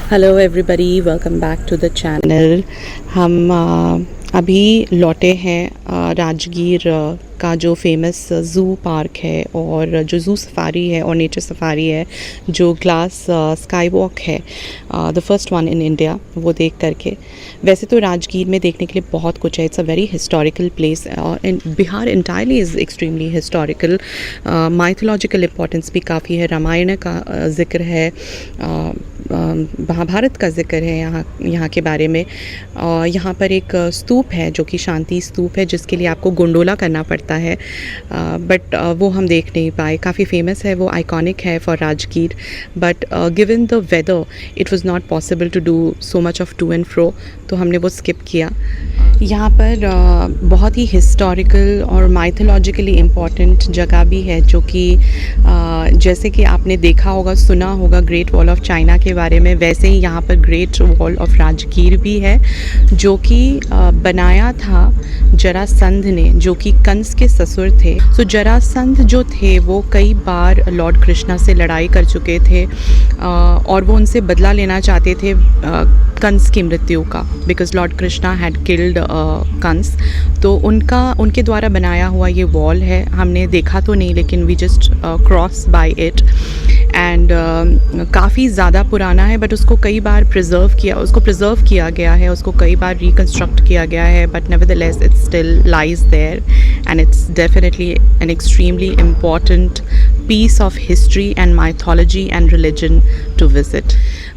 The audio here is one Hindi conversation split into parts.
Hello everybody, welcome back to the channel. हम अभी लौटे हैं राजगीर का जो फेमस ज़ू पार्क है और जो ज़ू सफारी है और नेचर सफारी है, जो ग्लास स्काई वॉक है, the first one in India, वो देख करके। वैसे तो राजगीर में देखने के लिए बहुत कुछ है। It's a very historical place और in Bihar entirely is extremely historical. Mythological importance भी काफ़ी है। रामायण का ज़िक्र है, महाभारत का ज़िक्र है यहाँ के बारे में। यहाँ पर एक स्तूप है जो कि शांति स्तूप है, जिसके लिए आपको गोंडोला करना पड़ता है, बट वो हम देख नहीं पाए। काफ़ी फेमस है, वो आइकॉनिक है for Rajgir, but given the weather it was not possible to do so much of to and fro, तो हमने वो स्किप किया। यहाँ पर बहुत ही हिस्टोरिकल और माइथोलॉजिकली इम्पॉर्टेंट जगह भी है, जो कि जैसे कि आपने देखा होगा, सुना होगा ग्रेट वॉल ऑफ चाइना के बारे में, वैसे ही यहाँ पर ग्रेट वॉल ऑफ राजगीर भी है, जो कि बनाया था जरासंध ने, जो कि कंस के ससुर थे। तो जरासंध जो थे वो कई बार लॉर्ड कृष्णा से लड़ाई कर चुके थे और वो उनसे बदला लेना चाहते थे कंस की मृत्यु का, because lord Krishna had killed Kansa. तो उनके द्वारा बनाया हुआ ये वॉल है। हमने देखा तो नहीं, लेकिन we just cross by it and काफ़ी ज़्यादा पुराना है, बट उसको कई बार प्रिजर्व किया गया है, उसको कई बार रिकन्स्ट्रक्ट किया गया है, but nevertheless it still lies there and it's definitely an extremely important piece of history and mythology and religion to visit.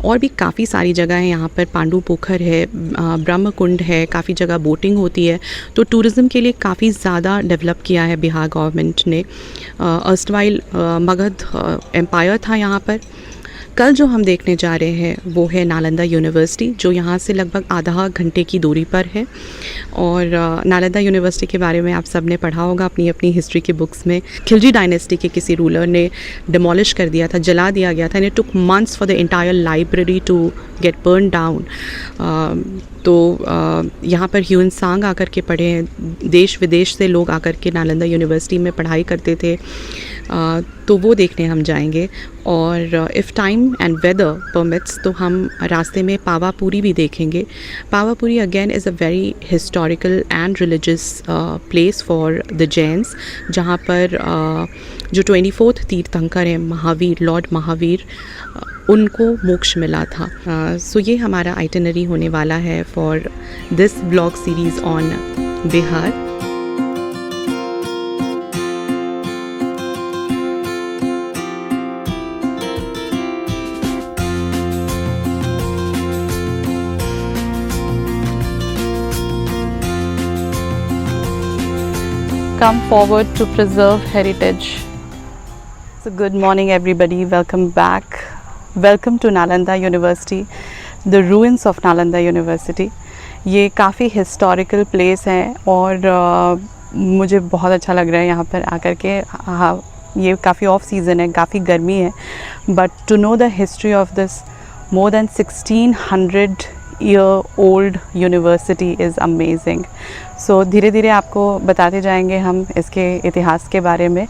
और भी काफ़ी सारी जगह हैं यहाँ पर। पांडु पोखर है, ब्रह्म कुंड है, काफ़ी जगह बोटिंग होती है। तो टूरिज़्म के लिए काफ़ी ज़्यादा डेवलप किया है बिहार गवर्नमेंट ने। अर्स्टवाइल मगध एम्पायर था यहाँ पर। कल जो हम देखने जा रहे हैं वो है नालंदा यूनिवर्सिटी, जो यहाँ से लगभग आधा घंटे की दूरी पर है। और नालंदा यूनिवर्सिटी के बारे में आप सब ने पढ़ा होगा अपनी अपनी हिस्ट्री की बुक्स में। खिलजी डायनेस्टी के किसी रूलर ने डिमोलिश कर दिया था, जला दिया गया था, and it took months for the entire library to get burn down. तो यहाँ पर ह्यून सांग आकर के पढ़े हैं, देश विदेश से लोग आकर के नालंदा यूनिवर्सिटी में पढ़ाई करते थे। तो वो देखने हम जाएंगे। और if time and weather permits तो हम रास्ते में पावापुरी भी देखेंगे। Pavapuri again is a very historical and religious place for the Jains, जहाँ पर जो 24th तीर्थंकर हैं महावीर, लॉर्ड महावीर, उनको मोक्ष मिला था। सो ये हमारा आइटिनरी होने वाला है for this blog series on Bihar. Come forward to preserve heritage. So good morning everybody, welcome back. Welcome to Nalanda University, the ruins of Nalanda University. ये काफ़ी हिस्टोरिकल प्लेस है और मुझे बहुत अच्छा लग रहा है यहाँ पर आकर के। हाँ, ये काफ़ी ऑफ सीज़न है, काफ़ी गर्मी है, but to know the history of this more than 1600-year-old university is amazing. So धीरे धीरे आपको बताते जाएंगे हम इसके इतिहास के बारे में,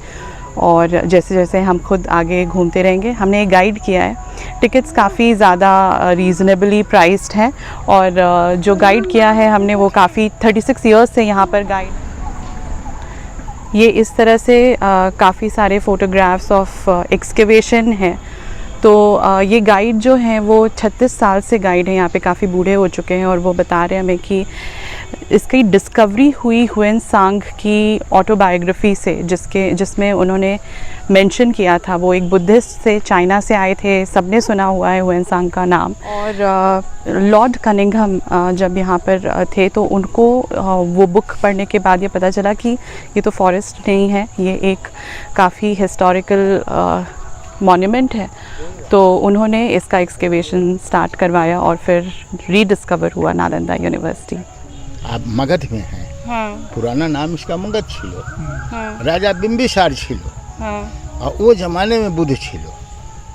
और जैसे जैसे हम खुद आगे घूमते रहेंगे। हमने एक गाइड किया है, टिकट्स काफ़ी ज़्यादा रीज़नेबली प्राइस्ड हैं, और जो गाइड किया है हमने वो काफ़ी 36 ईयर्स से यहाँ पर गाइड। ये इस तरह से काफ़ी सारे फ़ोटोग्राफ्स ऑफ एक्सकेवेशन हैं। तो ये गाइड जो हैं वो 36 साल से गाइड हैं यहाँ पे, काफ़ी बूढ़े हो चुके हैं, और वो बता रहे हैं हमें कि इसकी डिस्कवरी हुई ह्यून सांग की ऑटोबायोग्राफी से, जिसमें उन्होंने मेंशन किया था। वो एक बुद्धिस्ट से चाइना से आए थे, सबने सुना हुआ है ह्यून सांग का नाम। और लॉर्ड कनिंघम जब यहाँ पर थे तो उनको वो बुक पढ़ने के बाद ये पता चला कि ये तो फॉरेस्ट नहीं है, ये एक काफ़ी हिस्टोरिकल मॉन्यूमेंट है। तो उन्होंने इसका एक्सकेवेशन स्टार्ट करवाया और फिर रीडिस्कवर हुआ नालंदा यूनिवर्सिटी। आप मगध में हैं। हाँ। पुराना नाम इसका मगध छिलो। हाँ। राजा बिंबिसार छिलो। हाँ। और वो जमाने में बुद्ध छिलो।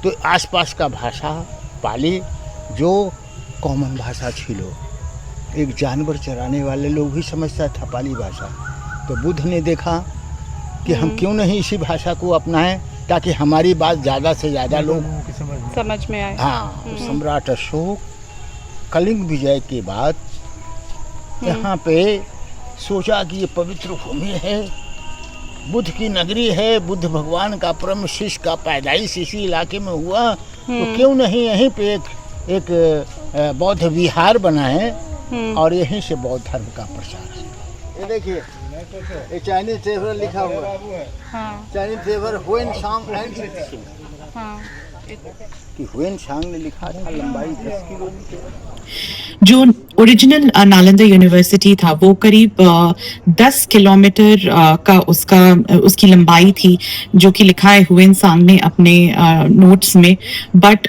तो आसपास का भाषा पाली जो कॉमन भाषा छिलो, एक जानवर चराने वाले लोग भी समझता था पाली भाषा। तो बुद्ध ने देखा कि हम क्यों नहीं इसी भाषा को अपनाएं ताकि हमारी बात ज़्यादा से ज़्यादा लोग समझ में आए। हाँ। सम्राट अशोक कलिंग विजय के बाद यहाँ पे सोचा कि ये पवित्र भूमि है, बुद्ध की नगरी है, बुद्ध भगवान का परम शिष्य का पैदाइश इसी इलाके में हुआ, तो क्यों नहीं यहीं पे एक बौद्ध विहार बनाए और यहीं से बौद्ध धर्म का प्रचार है। ये देखिए, ये चाइनीज ट्रेवलर लिखा हुआ है। हाँ, चाइनीज ट्रेवलर हुएन सांग एंड हाँ। कि हुएन सांग ने लिखा था लंबाई 10 किलोमीटर। जो ओरिजिनल नालंदा यूनिवर्सिटी था वो करीब 10 किलोमीटर का उसकी लंबाई थी, जो कि लिखा है हुएन सांग ने अपने नोट्स में। बट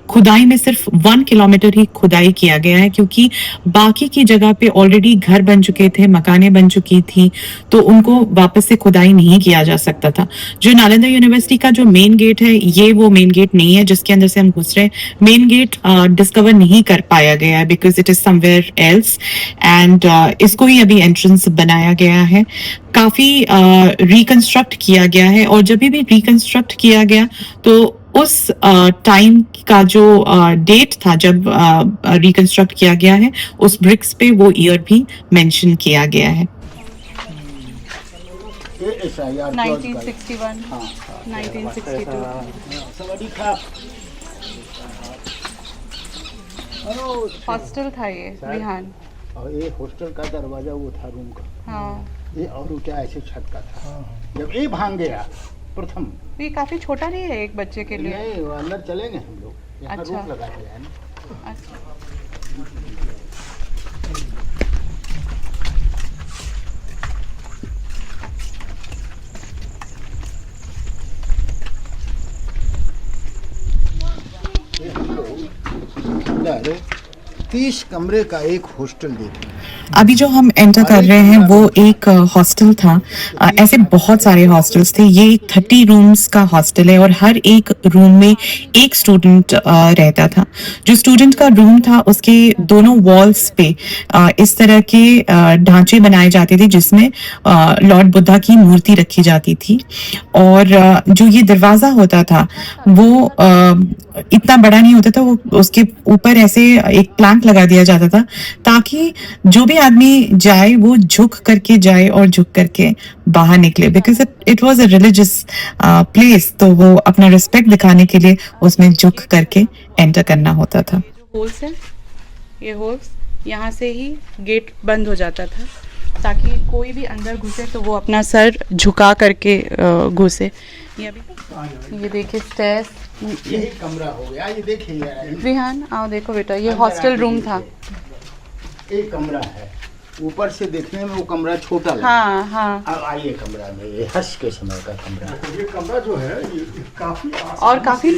खुदाई में सिर्फ 1 किलोमीटर ही खुदाई किया गया है, क्योंकि बाकी की जगह पे ऑलरेडी घर बन चुके थे, मकानें बन चुकी थी, तो उनको वापस से खुदाई नहीं किया जा सकता था। जो नालंदा यूनिवर्सिटी का जो मेन गेट है, ये वो मेन गेट नहीं है जिसके अंदर से हम घुस रहे हैं। मेन गेट डिस्कवर नहीं कर पाया गया है because it is somewhere else, and इसको ही अभी एंट्रेंस बनाया गया है। काफी रिकंस्ट्रक्ट किया गया है, और जब भी रिकंस्ट्रक्ट किया गया तो उस टाइम का जो डेट था जब रिकंस्ट्रक्ट किया गया है, उस ब्रिक्स पे वो ईयर भी मेंशन किया गया है। 1961, 1962। हॉस्टल था ये विहान। और ये हॉस्टल का दरवाजा वो था रूम का। हाँ, ये और ऊंचा ऐसे छत का था। जब ये भांग गया प्रथम, ये काफी छोटा नहीं है एक बच्चे के लिए। नहीं, वो अंदर चलेंगे हम लोग, यहाँ अच्छा। रूप लगा दिया है ना। अच्छा, ये हम लोग अंदर 30 कमरे का एक हॉस्टल देखे। अभी जो हम एंटर कर रहे हैं वो एक हॉस्टल था। ऐसे बहुत सारे हॉस्टल्स थे। ये 30 रूम्स का हॉस्टल है और हर एक रूम में एक स्टूडेंट रहता था। जो स्टूडेंट का रूम था उसके दोनों वॉल्स पे इस तरह के ढांचे बनाए जाते थे जिसमें लॉर्ड बुद्धा की मूर्ति रखी जाती थी। और जो ये दरवाजा होता था वो इतना बड़ा नहीं होता था, वो उसके ऊपर ऐसे एक प्लैंक लगा दिया जाता था ताकि जो भी आदमी जाए वो झुक करके जाए और झुक करके बाहर निकले, because it was a religious place. तो वो अपना रिस्पेक्ट दिखाने के लिए उसमें झुक करके एंटर करना होता था। होल्स है, ये होल्स, यहाँ से ही गेट बंद हो जाता था ताकि कोई भी अंदर घुसे तो वो अपना सर झुका करके घुसे। ये देखिए स्टेयर्स। यही कमरा हो गया, ये देखिए विहान आओ देखो बेटा, ये हॉस्टल रूम था। एक कमरा है, ऊपर से देखने में वो कमरा छोटा लगा। हाँ हाँ। अब आइए कमरा में, ये हर्ष के समय का कमरा है। ये कमरा जो है ये काफी और काफी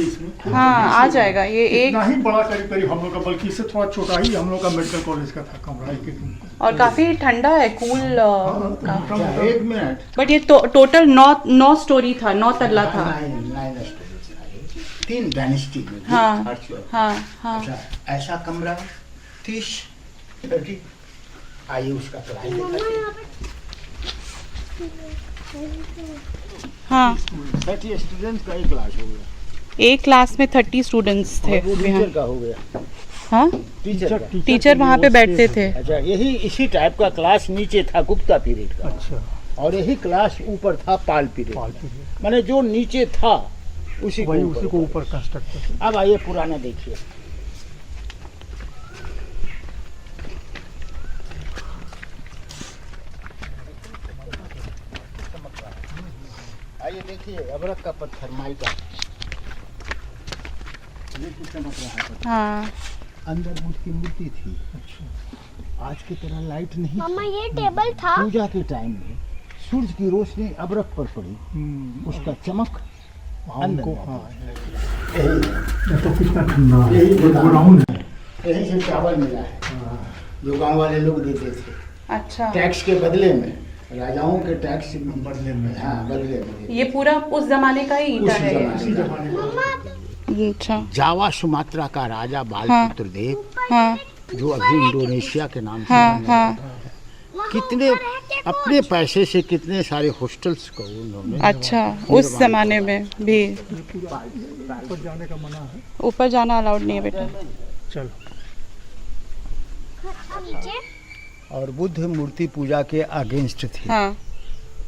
हाँ आ जाएगा ये एक, इतना ही बड़ा करीब करीब हम लोग का, बल्कि इससे थोड़ा छोटा ही हम लोग का मेडिकल कॉलेज का था कमरा एक रूम। और काफी ठंडा है, कूल। अच्छा, एक मिनट। बट ये टोटल 9 स्टोरी था, 9 तल्ला था। 9 स्टोरी था ये। 3 डायनेस्टी में। हाँ हर्ष वाला। हाँ हाँ। अच्छा, ऐसा कमरा 30 लड़की। आइए उसका क्लास दिखाते हाँ 30 स्टूडेंट का एक क्लास हो गया। एक क्लास में 30 स्टूडेंट्स थे। वो टीचर का हो गया। हाँ टीचर वहाँ पे बैठते थे। अच्छा, यही इसी टाइप का क्लास नीचे था गुप्ता पीरियड का। अच्छा, और यही क्लास ऊपर था पाल पीरियड। माने जो नीचे था उसी को ऊपर कंस्ट्रक्ट करते। अब आइए पुराना देखिए। आइए देखिए, अबरक का पत्थर माई का, ये चमक रहा है पत्थर। हाँ अंदर बुद्ध की मूर्ति थी। अच्छा, आज की तरह लाइट नहीं। मम्मा ये टेबल था। पूजा के टाइम में सूरज की रोशनी अबरक पर पड़ी, उसका चमक अंदर को। में। हाँ, तो कितना ठंडा है। यही गोडाउन है। यही से चावल मिला है जो गांव वाले लोग देते थे अच्छा। टैक्स के बदले में, राजाओं के टैक्स बदले में। हाँ, बदले में। ये पूरा उस जमाने का ही ईंटा है ये। उसी जमाने का। अच्छा जावा सुमात्रा का राजा बालपुत्र देव, हाँ जो अभी इंडोनेशिया के नाम से हाँ जाना हाँ। जाता है, कितने अपने पैसे से कितने सारे हॉस्टल्स को उन्होंने अच्छा, उस ज़माने में भी ऊपर जाने का मना है। ऊपर जाना अलाउड नहीं है बेटा। चलो। और बुद्ध मूर्ति पूजा के अगेंस्ट थे। हाँ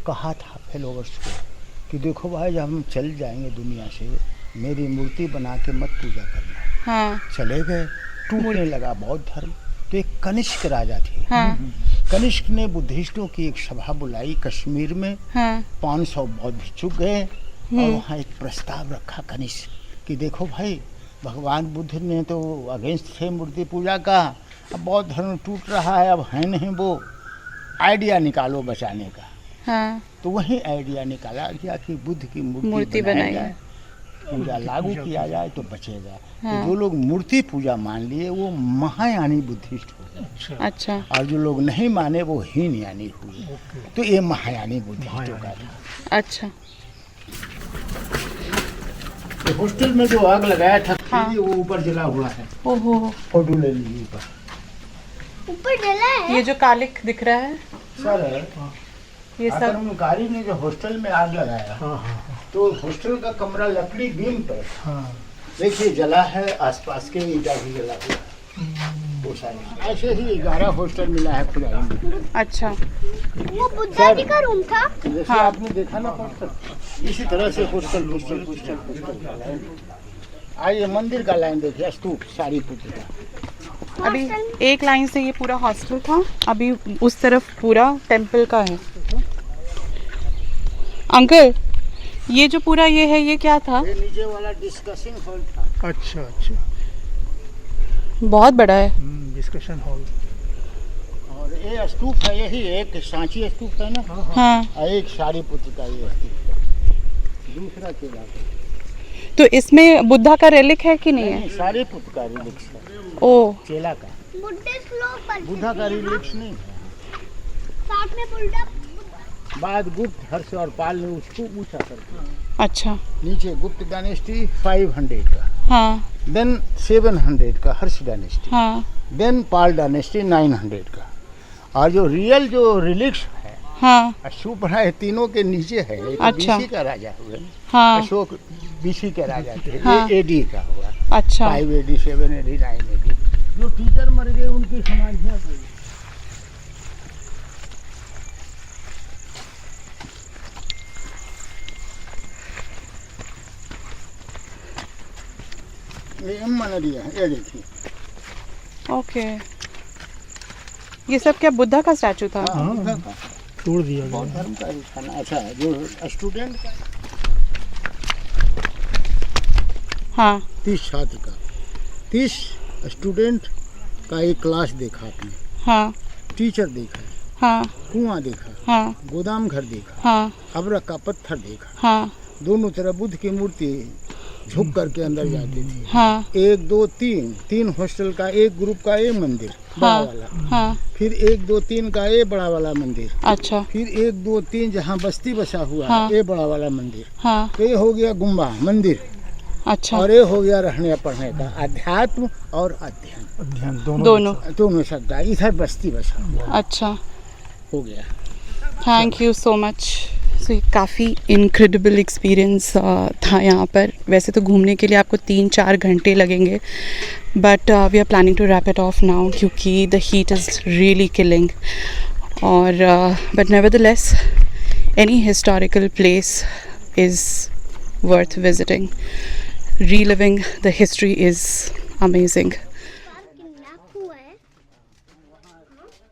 कहा था फॉलोवर्स को कि देखो भाई जब हम चल जाएंगे दुनिया से, मेरी मूर्ति बना के मत पूजा करना। हाँ चले गए, टूटने लगा बौद्ध धर्म। तो एक कनिष्क राजा थे। हाँ कनिष्क ने बुद्धिस्टों की एक सभा बुलाई कश्मीर में। हाँ 500 बौद्ध भिक्षुक गए और वहाँ एक प्रस्ताव रखा कनिष्क कि देखो भाई भगवान बुद्ध ने तो अगेंस्ट थे मूर्ति पूजा का, अब बौद्ध धर्म टूट रहा है, अब है नहीं वो, आइडिया निकालो बचाने का। हाँ तो वही आइडिया निकाला गया कि बुद्ध की मूर्ति बनाई बनाई जाए। जाए, पूजा लागू किया जाए तो बचेगा। हाँ। तो जो लोग मूर्ति पूजा मान लिए वो महायानी बुद्धिस्ट हो गए, अच्छा और जो लोग नहीं माने वो हीनयानी हुए। तो ये महायानी बुद्धिस्टों का था। अच्छा तो हॉस्टल में जो आग लगाया था हाँ। वो ऊपर जला हुआ है, ओहो, फोटो ले लीजिए ऊपर जला है। ये जो कालिक दिख रहा है सर। ये सब आक्रमणकारी ने जो हॉस्टल में आग लगाया, तो हॉस्टल का कमरा लकड़ी बीम पर देखिए जला है, आसपास के ईटा भी जला हुआ है। वो सारे ऐसे ही 11 हॉस्टल मिला है खुदाई में। अच्छा वो बुद्धा जी का रूम था। जैसे हाँ। आपने देखा ना हॉस्टल, इसी तरह से हॉस्टल हॉस्टल हॉस्टल हॉस्टल। आइए मंदिर का लाइन देखिए, स्तूप सारी पुत्र का। अभी एक लाइन से ये पूरा हॉस्टल था, अभी उस तरफ पूरा टेंपल का है। अंकल ये जो पूरा ये है ये क्या था? ये नीचे वाला डिस्कशन हॉल था। अच्छा अच्छा। बहुत बड़ा है। Discussion hall. और ये स्तूप है, यही एक सांची स्तूप है ना, हाँ और एक सारीपुत्र का ये स्तूप है। दूसरा केला तो इसमें बुद्धा का रेलिक है कि नहीं है? सारीपुत्र का रिलिक्स है, ओ चेला का। बुद्धा श्लोक पर बुद्धा का रिलिक्स नहीं है। साथ में बुद्धा। बाद गुप्त, हर्ष और पाल ने उसको ऊंचा कर दिया। अच्छा नीचे गुप्त डायनेस्टी 500 का, हाँ देन 700 का हर्ष डायनेस्टी, हाँ देन पाल डायनेस्टी 900 का। और जो रियल जो रिलिक्स है हाँ अशोक है, तीनों के नीचे है। एक अच्छा। बीसी का राजा हुए, हाँ अशोक बीसी के राजा थे। हाँ। ये एडी का हुआ, अच्छा 5 AD 7 AD 9 AD। जो टीचर मर गए उनकी समाधियाँ गई। ये मनरिया है, ये देखिए। ओके। ये सब क्या बुद्धा का स्टैचू था? हाँ, बुद्धा का। तोड़ दिया गया। बौद्ध धर्म का ही था ना। अच्छा जो स्टूडेंट का हाँ 30 छात्र का, 30 स्टूडेंट का एक क्लास देखा आपने, हाँ टीचर देखा, हाँ कुआं देखा, हाँ गोदाम घर देखा, हाँ अबरक का पत्थर देखा। हाँ दोनों तरफ बुद्ध की मूर्ति झुक करके अंदर जाती थी। हाँ 1 2 3 हॉस्टल का एक ग्रुप का ये मंदिर बड़ा हाँ वाला, हाँ फिर 1 2 3 का ये बड़ा वाला मंदिर, अच्छा फिर 1 2 3 जहाँ बस्ती बसा हुआ हाँ। है ये बड़ा वाला मंदिर। हाँ तो ये हो गया गुम्बा मंदिर, अच्छा और ये हो गया रहने पढ़ने का अध्यात्म और अध्ययन अध्ययन दोनों शब्द। इधर बस्ती बसा हुआ अच्छा हो गया। Thank you so much. So ये काफ़ी इनक्रेडिबल एक्सपीरियंस था यहाँ पर। वैसे तो घूमने के लिए आपको 3-4 घंटे लगेंगे, but we are planning to wrap it off now क्योंकि the heat is really killing. और but nevertheless any historical place is worth visiting. reliving the history is amazing. Kidnap हुआ है।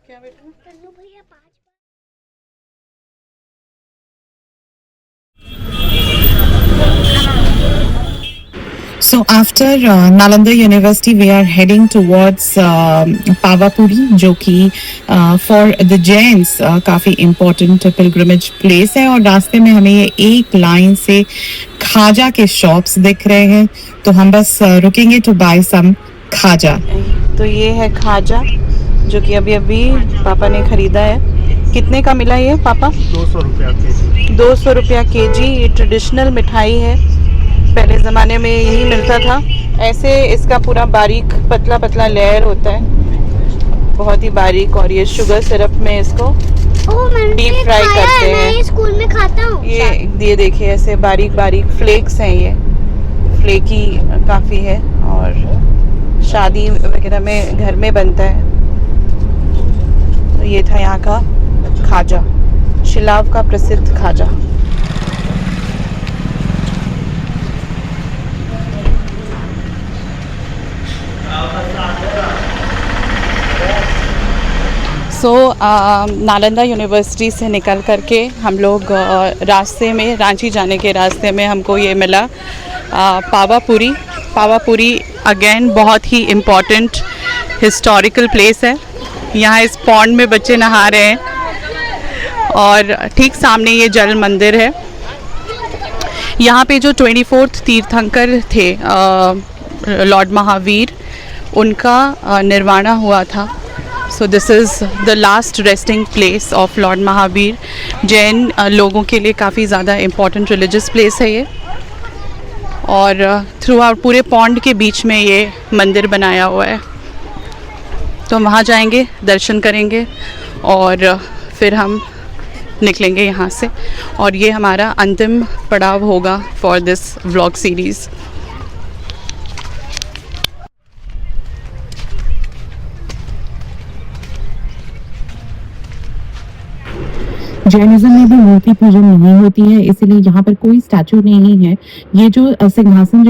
क्या बेटा? कन्नू भैया 5 So after Nalanda University, we are heading towards Pavapuri, जो कि for the Jains काफ़ी important pilgrimage place है। और रास्ते में हमें ये एक लाइन से खाजा के shops दिख रहे हैं, तो हम बस रुकेंगे to buy some खाजा। तो ये है खाजा जो कि अभी अभी पापा ने खरीदा है। कितने का मिला ये पापा? 200 रुपया केजी। 200 रुपया केजी। ये ट्रेडिशनल मिठाई है, पहले ज़माने में यही मिलता था। ऐसे इसका पूरा बारीक पतला पतला लेयर होता है, बहुत ही बारीक। और ये शुगर सिरप में इसको मैंने Deep ये fry खाया करते है, मैं हैं। ये स्कूल में खाता हूँ। ये देखिए ऐसे बारीक बारीक फ्लेक्स हैं, ये फ्लेकी काफ़ी है और शादी वगैरह में घर में बनता है। तो ये था यहाँ का खाजा, शिलाव का प्रसिद्ध खाजा। नालंदा यूनिवर्सिटी से निकल करके हम लोग रास्ते में, रांची जाने के रास्ते में हमको ये मिला पावापुरी। पावापुरी अगेन बहुत ही इम्पॉर्टेंट हिस्टोरिकल प्लेस है। यहाँ इस पॉन्ड में बच्चे नहा रहे हैं और ठीक सामने ये जल मंदिर है। यहाँ पे जो 24th तीर्थंकर थे लॉर्ड महावीर, उनका निर्वाणा हुआ था। So this is the last resting place of Lord Mahavir. Jain लोगों के लिए काफ़ी ज़्यादा इम्पॉर्टेंट रिलीजियस प्लेस है ये, और थ्रू आउट पूरे पॉन्ड के बीच में ये मंदिर बनाया हुआ है। तो हम वहाँ जाएंगे, दर्शन करेंगे और फिर हम निकलेंगे यहाँ से, और ये हमारा अंतिम पड़ाव होगा for this vlog series. Jainism में भी मूर्ति पूजन नहीं होती है, इसीलिए यहाँ पर कोई स्टैचू नहीं है। ये जो सिंहासन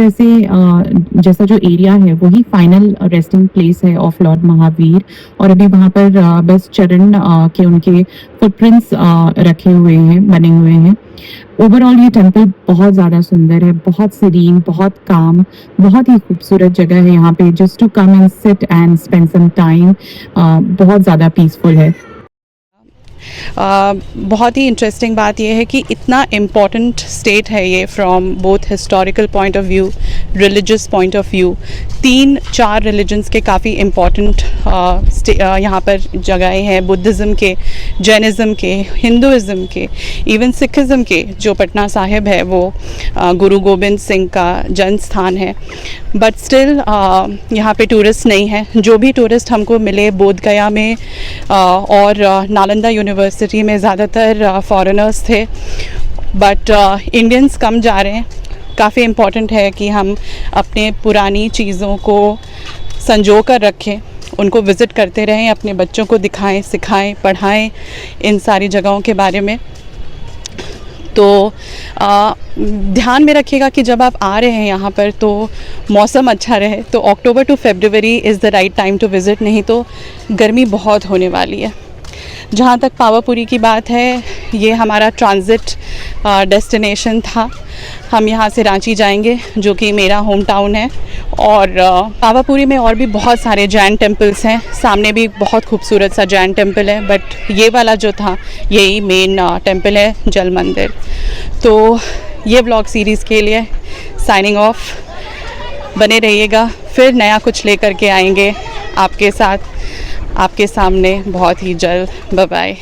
जैसा जो एरिया है वही फाइनल रेस्टिंग प्लेस है ऑफ लॉर्ड महावीर। और अभी वहाँ पर बस चरण के उनके फुटप्रिंट्स रखे हुए हैं, बने हुए हैं। ओवरऑल ये टेम्पल बहुत ज़्यादा सुंदर है, बहुत सीरीन, बहुत काम, बहुत ही खूबसूरत जगह है यहाँ पे। Just to come and sit and spend some time, बहुत ज़्यादा पीसफुल है। बहुत ही इंटरेस्टिंग बात यह है कि इतना इम्पॉर्टेंट स्टेट है ये from both historical point of view, religious point of view. 3-4 religions के काफ़ी इम्पॉर्टेंट यहाँ पर जगहें हैं, बुद्धिज़्म के, जैनिज़्म के, हिंदुइज़्म के, इवन सिखिज़्म के। जो पटना साहिब है वो गुरु गोबिंद सिंह का जन्म स्थान है, बट स्टिल यहाँ पे टूरिस्ट नहीं है। जो भी टूरिस्ट हमको मिले बोध गया में और नालंदा यूनिवर्सिटी में ज़्यादातर फॉरेनर्स थे, बट इंडियंस कम जा रहे हैं। काफ़ी इम्पॉर्टेंट है कि हम अपने पुरानी चीज़ों को संजो कर रखें, उनको विज़िट करते रहें, अपने बच्चों को दिखाएं, सिखाएं, पढ़ाएं इन सारी जगहों के बारे में। तो ध्यान में रखिएगा कि जब आप आ रहे हैं यहाँ पर तो मौसम अच्छा रहे। तो October to February is the right time to visit, नहीं तो गर्मी बहुत होने वाली है। जहाँ तक पावापुरी की बात है, ये हमारा ट्रांज़िट डेस्टिनेशन था। हम यहाँ से रांची जाएंगे, जो कि मेरा होम टाउन है। और पावापुरी में और भी बहुत सारे जैन टेम्पल्स हैं। सामने भी बहुत खूबसूरत सा जैन टेम्पल है, बट ये वाला जो था यही मेन टेम्पल है, जल मंदिर। तो ये ब्लॉग सीरीज़ के लिए साइनिंग ऑफ। बने रहिएगा, फिर नया कुछ लेकर के आएंगे आपके साथ, आपके सामने बहुत ही जल्द। Bye bye.